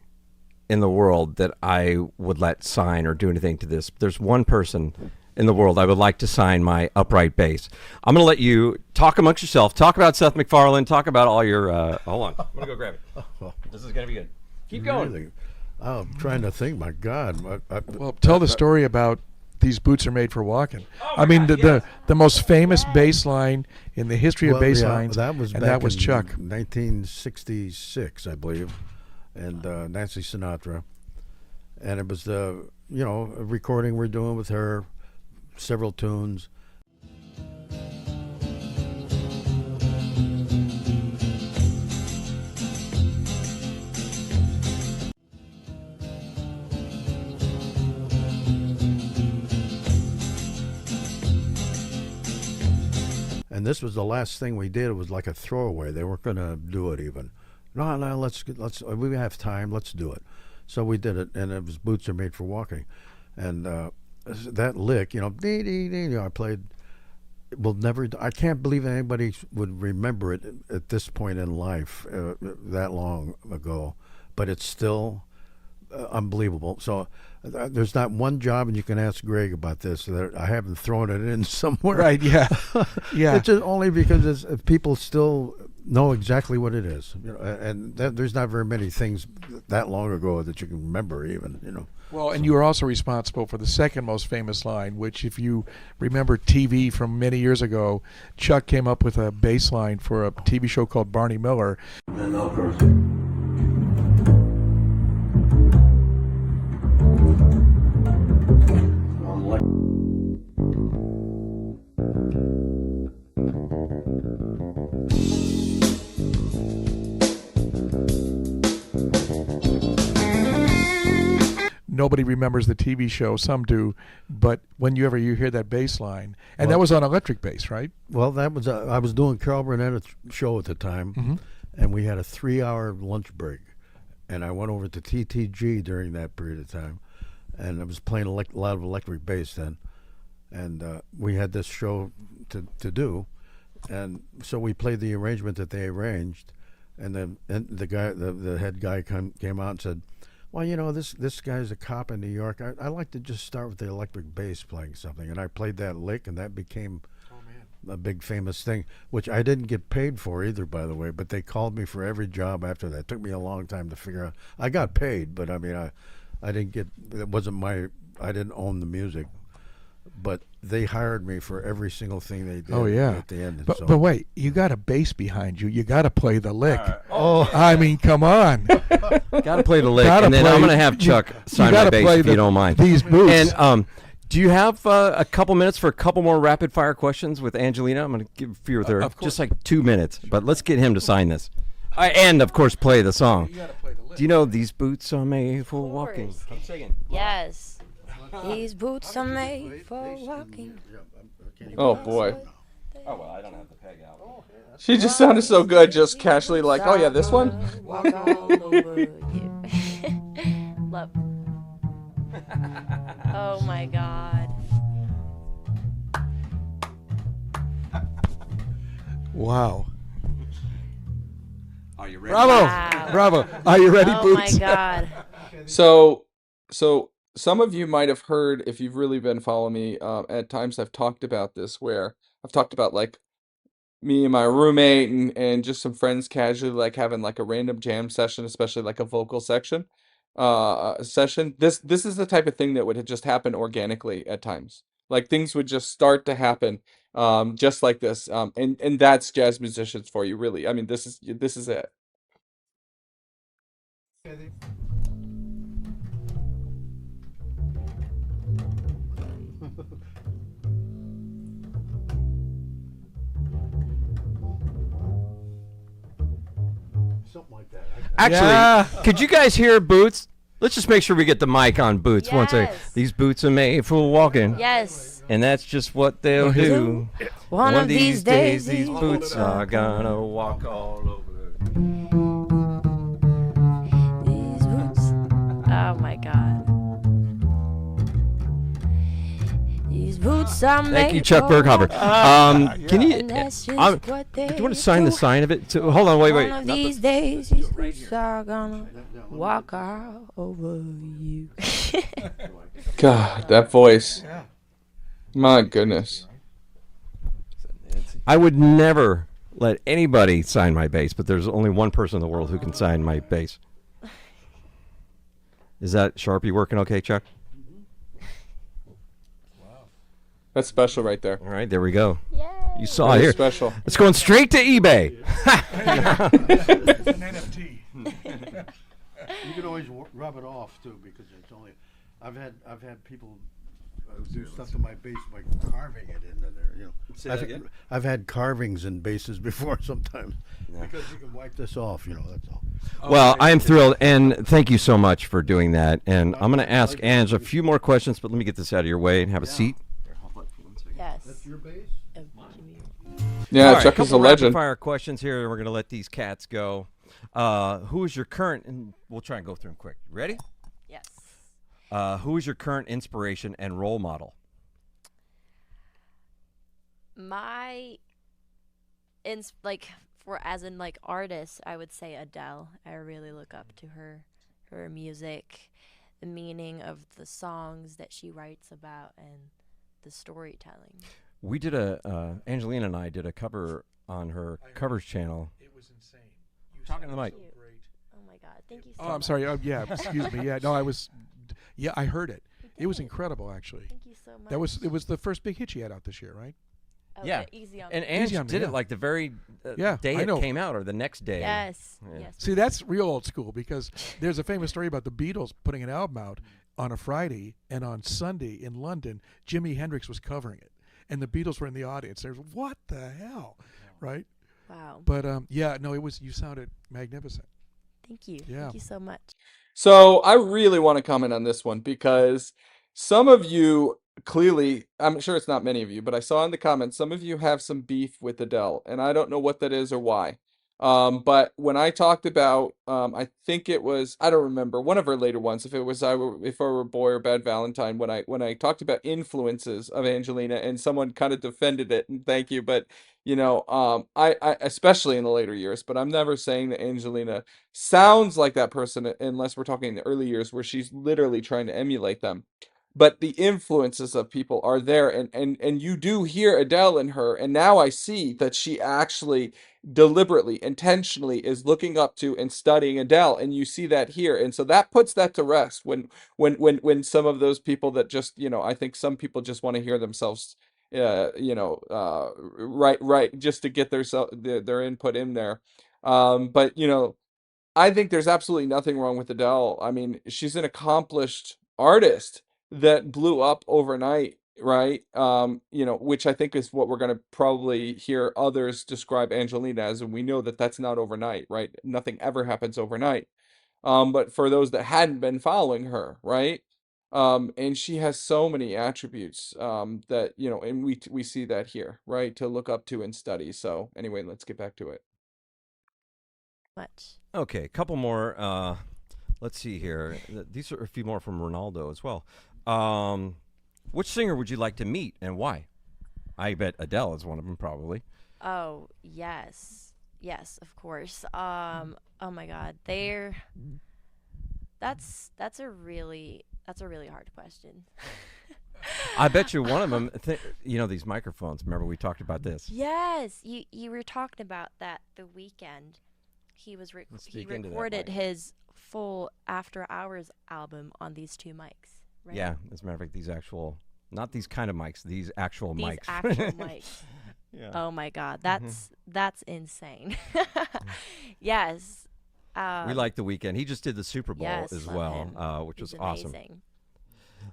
in the world that I would let sign or do anything to this. There's one person in the world I would like to sign my upright bass. I'm gonna let you talk amongst yourself. Talk about Seth MacFarlane. Talk about all your. Hold on, I'm gonna go grab it. This is gonna be good. Keep going. Really? I'm trying to think. My God. Well, tell the story about these boots are made for walking. I mean, God, the most famous bass line in the history of bass yeah, lines, that was and back that was in Chuck. 1966, I believe, and Nancy Sinatra, and it was a recording we're doing with her, several tunes. And this was the last thing we did. It was like a throwaway. They weren't going to do it even. No, let's. We have time. Let's do it. So we did it, and it was Boots Are Made for Walking, and that lick, dee, dee, dee, I played. Will never. I can't believe anybody would remember it at this point in life, that long ago. But it's still unbelievable. So there's not one job, and you can ask Greg about this, that I haven't thrown it in somewhere. Right? Yeah. Yeah. It's just only because people still know exactly what it is, and there's not very many things that long ago that you can remember even. Well, and you were also responsible for the second most famous line, which, if you remember TV from many years ago, Chuck came up with a bass line for a TV show called Barney Miller. And of course, Nobody remembers the TV show. Some do, but whenever you hear that bass line, and that was on electric bass, right? Well, that was I was doing Carol Burnett's show at the time, and we had a 3-hour lunch break, and I went over to TTG during that period of time, and I was playing a lot of electric bass then, and we had this show to do, and so we played the arrangement that they arranged, and then the head guy came out and said, well, this guy's a cop in New York. I like to just start with the electric bass playing something. And I played that lick, and that became a big famous thing, which I didn't get paid for either, by the way. But they called me for every job after that. It took me a long time to figure out. I got paid, but I mean, I didn't get. It wasn't I didn't own the music, but they hired me for every single thing they did. Oh yeah. At the end. But wait, you got a bass behind you. You got to play the lick. Oh, I mean, come on. Got to play the lick, Gotta and then play- I'm gonna have Chuck sign my gotta bass play if you don't mind. these boots. And do you have a couple minutes for a couple more rapid fire questions with Angelina? I'm going to give a few with her, of course. just like 2 minutes. But let's get him to sign this, and of course play the song. Do you know these boots are made for walking? course. Keep singing. Yes, these boots are made for walking. Oh boy. Oh well, I don't have the peg out. She just sounded so good, just casually like, oh yeah, this one? Walk all over you. Love. Oh my God. Wow. Are you ready? Bravo. Wow. Bravo. Are you ready, Oh boots? my God. So some of you might have heard, if you've really been following me, at times I've talked about this, where I've talked about like me and my roommate and just some friends casually like having like a random jam session, especially like a vocal session. This is the type of thing that would just happen organically at times. Like things would just start to happen, just like this. And that's jazz musicians for you, really. I mean, this is it. Something like that. Actually, could you guys hear Boots? Let's just make sure we get the mic on Boots once. Yes. These boots are made for walking. Yes. And that's just what they'll do. One of these days, these boots are gonna walk all over. These boots. Oh my God. These boots are made. Thank you, Chuck for Berghoffer. Can you? And that's just I'm- what do they you want to sign the do. sign of it? Hold on, wait. One of Not the- these days, these boots are gonna walk all over you. God, that voice. My goodness. I would never let anybody sign my bass, but there's only one person in the world who can sign my bass. Is that Sharpie working okay, Chuck? That's special right there. All right, there we go. Yay. You saw That it is here. special. It's going straight to eBay. It's an NFT. You can always rub it off too, because it's only. I've had people do stuff to my bass by carving it into there. You know, Say that again? I've had carvings in basses before sometimes because you can wipe this off. You know, that's all. Well, I am thrilled, and thank you so much for doing that. And I'm going to ask Ange a few more questions, but let me get this out of your way and have a seat. Yes. That's your bass. Yeah, All right, Chuck is a couple legend. rapid-fire questions here, and we're going to let these cats go. Who is your current? And we'll try and go through them quick. Ready? Yes. Who is your current inspiration and role model? My as in artist, I would say Adele. I really look up to her music, the meaning of the songs that she writes about, and the storytelling. We did Angelina and I did a cover on her covers channel. It was insane. Talking to the mic. Thank you. Oh my God! Thank you so Oh, much. I'm sorry. Yeah, excuse me. Yeah, no, I heard it. It was incredible, actually. Thank you so much. It was the first big hit she had out this year, right? Oh, Yeah. Easy on And me. Ange Easy on me, did yeah. it like the very Yeah, day I it know. came out or the next day. Yes. Yeah. Yes. See, that's real old school because there's a famous story about the Beatles putting an album out on a Friday, and on Sunday in London, Jimi Hendrix was covering it, and the Beatles were in the audience. There's what the hell, right? Wow. But yeah, no, it was. You sounded magnificent. Thank you. Yeah. Thank you so much. So I really want to comment on this one because some of you clearly, I'm sure it's not many of you, but I saw in the comments, some of you have some beef with Adele, and I don't know what that is or why. But when I talked about, I think it was, I don't remember, one of her later ones, if it was If I Were a Boy or Bad Valentine, when I talked about influences of Angelina, and someone kind of defended it, and thank you, but I especially in the later years, but I'm never saying that Angelina sounds like that person unless we're talking the early years where she's literally trying to emulate them. But the influences of people are there, and you do hear Adele in her, and now I see that she actually deliberately, intentionally is looking up to and studying Adele, and you see that here, and so that puts that to rest when some of those people that just, I think some people just want to hear themselves, right, just to get their input in there, but I think there's absolutely nothing wrong with Adele. I mean, she's an accomplished artist that blew up overnight, right? Which I think is what we're going to probably hear others describe Angelina as, and we know that that's not overnight, right? Nothing ever happens overnight. But for those that hadn't been following her, right? And she has so many attributes that, and we see that here, right? To look up to and study. So anyway, let's get back to it. Much. Okay, a couple more. Let's see here. These are a few more from Ronaldo as well. Which singer would you like to meet and why? I bet Adele is one of them, probably. Oh, yes. Yes, of course. Oh my God. That's a really hard question. I bet you one of them. These microphones. Remember we talked about this. Yes, you were talking about that the weekend. He Let's he speak into that recorded mic. his full After Hours album on these two mics, right? Yeah, as a matter of fact, these actual, not these kind of mics, these actual These mics. actual mics. Yeah. Oh my God, that's insane. Yes, We like The Weeknd. He just did the Super Bowl Yes, as love well, him. which He's was awesome. amazing.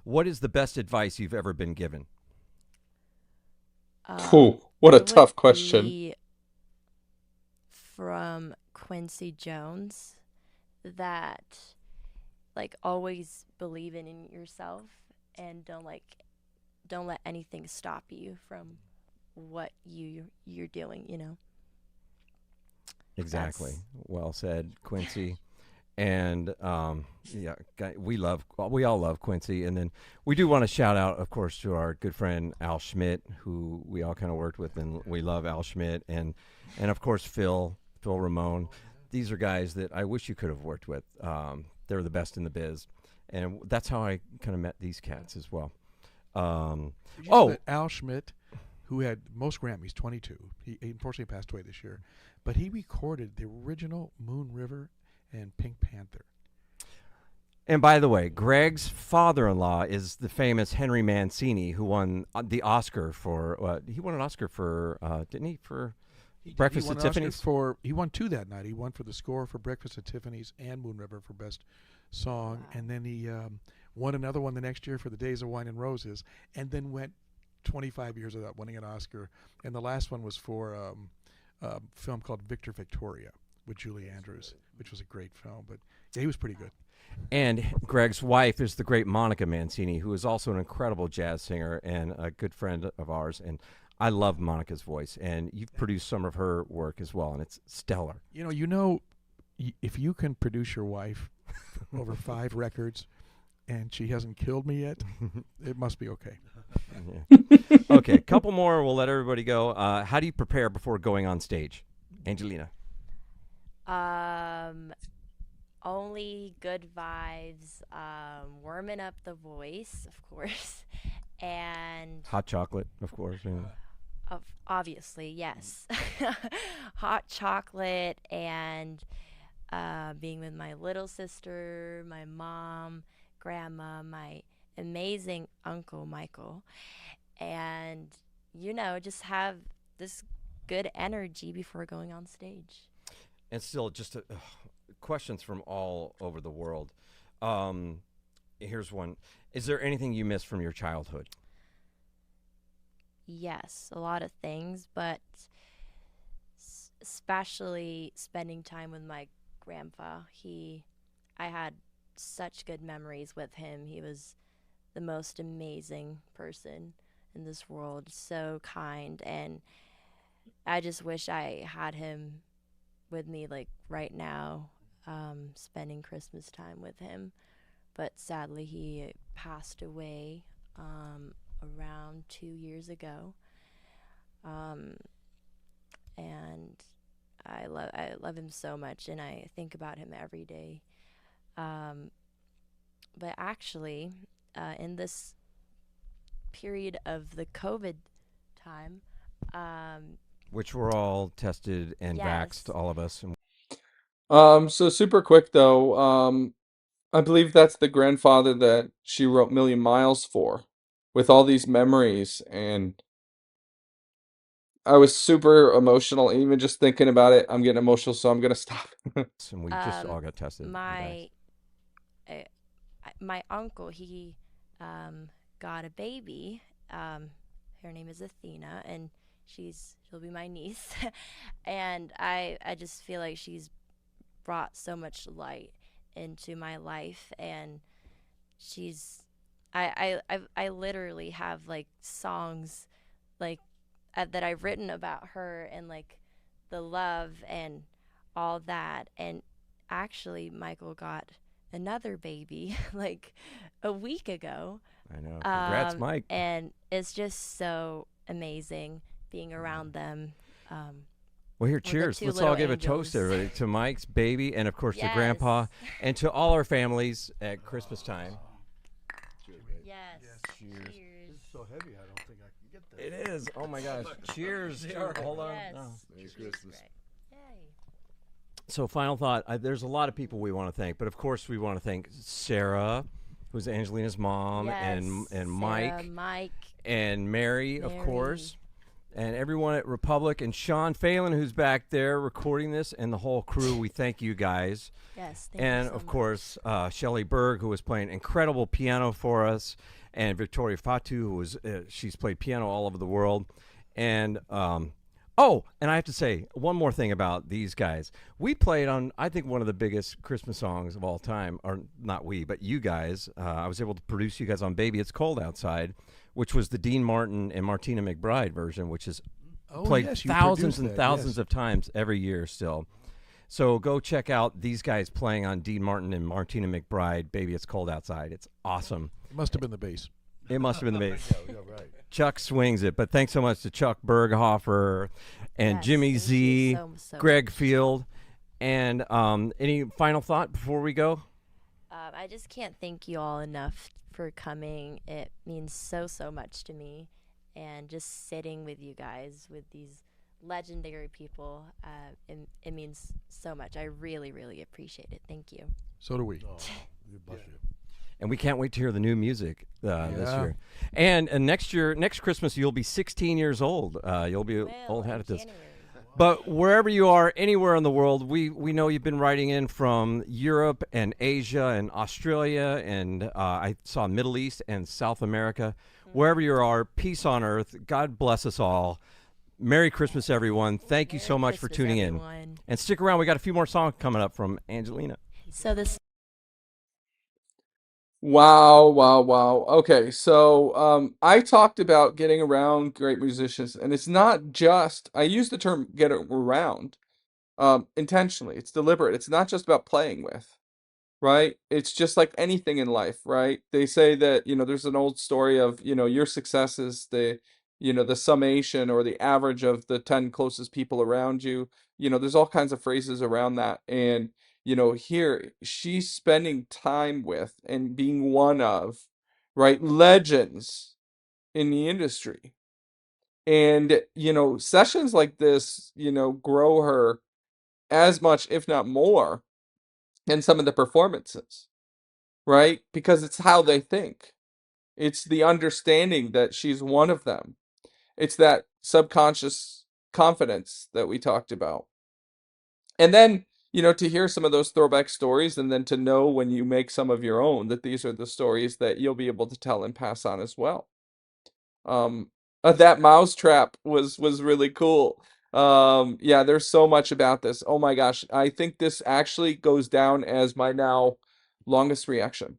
What is the best advice you've ever been given? Phew, what a It would tough question. be from Quincy Jones that like always believe in yourself and don't let anything stop you from what you're doing, you know. Exactly. That's Well said, Quincy. And yeah, we all love Quincy. And then we do want to shout out, of course, to our good friend Al Schmidt, who we all kind of worked with, and we love Al Schmidt, and of course Phil Ramone. These are guys that I wish you could have worked with. They're the best in the biz, and that's how I kind of met these cats as well. Did you know that Al Schmidt, who had most Grammys, 22, he unfortunately passed away this year, but he recorded the original Moon River and Pink Panther. And by the way, Greg's father-in-law is the famous Henry Mancini, who won the Oscar for. He won an Oscar for, didn't he, for Breakfast at Tiffany's? He won 2 that night. He won for the score for Breakfast at Tiffany's and Moon River for Best Song, and then he won another one the next year for The Days of Wine and Roses, and then went 25 years without winning an Oscar. And the last one was for a film called Victor Victoria with Julie Andrews, which was a great film. But yeah, he was pretty good. And Greg's wife is the great Monica Mancini, who is also an incredible jazz singer and a good friend of ours. And I love Monica's voice, and you've produced some of her work as well, and it's stellar. If you can produce your wife over 5 records and she hasn't killed me yet, it must be okay. Yeah. Okay, a couple more. We'll let everybody go. How do you prepare before going on stage? Angelina. Only good vibes, warming up the voice, of course, and Hot chocolate, of course. Yeah. obviously, yes. Hot chocolate and being with my little sister, my mom, grandma, my amazing uncle Michael, and just have this good energy before going on stage. And still, just questions from all over the world. Here's one. Is there anything you miss from your childhood? Yes, a lot of things, but especially spending time with my grandpa. I had such good memories with him. He was the most amazing person in this world, so kind, and I just wish I had him with me like right now, spending Christmas time with him. But sadly, he passed away around 2 years ago, and I love him so much, and I think about him every day. But actually, in this period of the COVID time, which we're all tested and yes. vaxxed, all of us. So super quick though, I believe that's the grandfather that she wrote Million Miles for, with all these memories, and I was super emotional. Even just thinking about it, I'm getting emotional, so I'm gonna stop. And we just all got tested. and my vaxxed. my uncle, he got a baby. Her name is Athena, and she'll be my niece. And I just feel like she's brought so much light into my life, and I literally have like songs like that I've written about her, and like the love and all that. And actually, Michael got another baby like a week ago. I know. Congrats, Mike. And it's just so amazing being around them. Well, here, the cheers. two Let's all little give a toast, angels. everybody, to Mike's baby, and of course to Yes. Grandpa, and to all our families at Christmas time. Yes. Cheers. This is so heavy, I don't think I can get that. It is. Oh my gosh. Cheers. Hold on. Yes. No. Merry Christmas. Yay. So, final thought. There's a lot of people we want to thank, but of course we want to thank Sarah, who's Angelina's mom, Yes. and Sarah, Mike, Mike, and Mary, of Mary. course. and everyone at Republic, and Sean Phelan, who's back there recording this, and the whole crew. We thank you guys. Yes, thank And you so of much. course, Shelley Berg, who was playing incredible piano for us, and Victoria Fatu, who was she's played piano all over the world. And oh, and I have to say one more thing about these guys. We played on, I think, one of the biggest Christmas songs of all time, or not we, but you guys. I was able to produce you guys on "Baby It's Cold Outside," which was the Dean Martin and Martina McBride version, which is played yes, you thousands produced and that, thousands yes. of times every year still. So go check out these guys playing on Dean Martin and Martina McBride, "Baby It's Cold Outside." It's awesome. It must have been the bass. It must have been the bass. Yeah, right. Chuck swings it. But thanks so much to Chuck Berghoffer and Yes, Jimmy thank Z, you so Greg much. Field. And any final thought before we go? I just can't thank you all enough for coming. It means so much to me. And just sitting with you guys, with these legendary people, it means so much. I really appreciate it. Thank you. So do we. Oh, you bless you. And we can't wait to hear the new music this Yeah. year. And next Christmas, you'll be 16 years old. You'll be Well, old hat in at this. January. But wherever you are, anywhere in the world, we know you've been writing in from Europe and Asia and Australia, and I saw Middle East and South America. Wherever you are, peace on earth. God bless us all. Merry Christmas, everyone. Thank you Merry so much for Christmas, tuning everyone. in. And stick around. We got a few more songs coming up from Angelina. So this Wow, wow, wow. Okay, so I talked about getting around great musicians, and it's not just, I use the term get around intentionally. It's deliberate. It's not just about playing with, right? It's just like anything in life, right? They say that, there's an old story of, your success is the summation or the average of the 10 closest people around you. There's all kinds of phrases around that. And, here she's spending time with and being one of, right, legends in the industry. And, sessions like this, grow her as much, if not more, than some of the performances, right? Because it's how they think. It's the understanding that she's one of them. It's that subconscious confidence that we talked about. And then, to hear some of those throwback stories and then to know when you make some of your own that these are the stories that you'll be able to tell and pass on as well. Um, that mousetrap was really cool. Yeah, there's so much about this. Oh my gosh, I think this actually goes down as my now longest reaction.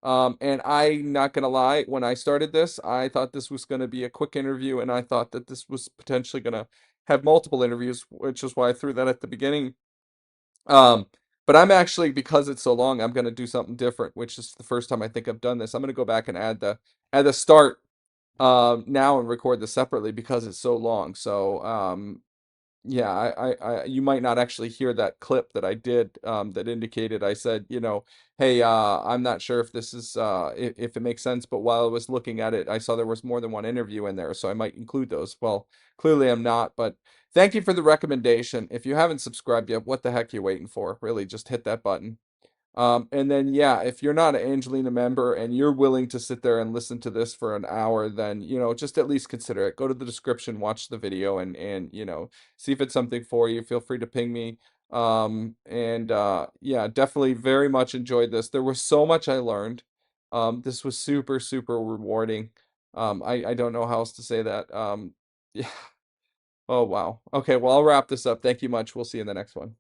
And I'm not gonna lie, when I started this, I thought this was gonna be a quick interview, and I thought that this was potentially gonna have multiple interviews, which is why I threw that at the beginning. Um, but I'm actually, because it's so long, I'm gonna do something different, which is the first time I think I've done this. I'm gonna go back and add the start now and record this separately because it's so long. So yeah, you might not actually hear that clip that I did that indicated I said, hey, I'm not sure if this is if it makes sense, but while I was looking at it, I saw there was more than one interview in there, so I might include those. Well, clearly I'm not, but thank you for the recommendation. If you haven't subscribed yet, what the heck you waiting for? Really, just hit that button. And then, yeah, if you're not an Angelina member and you're willing to sit there and listen to this for an hour, then, just at least consider it. Go to the description, watch the video, and see if it's something for you. Feel free to ping me. And yeah, definitely very much enjoyed this. There was so much I learned. This was super rewarding. I don't know how else to say that. Yeah. Oh, wow. Okay, well, I'll wrap this up. Thank you much. We'll see you in the next one.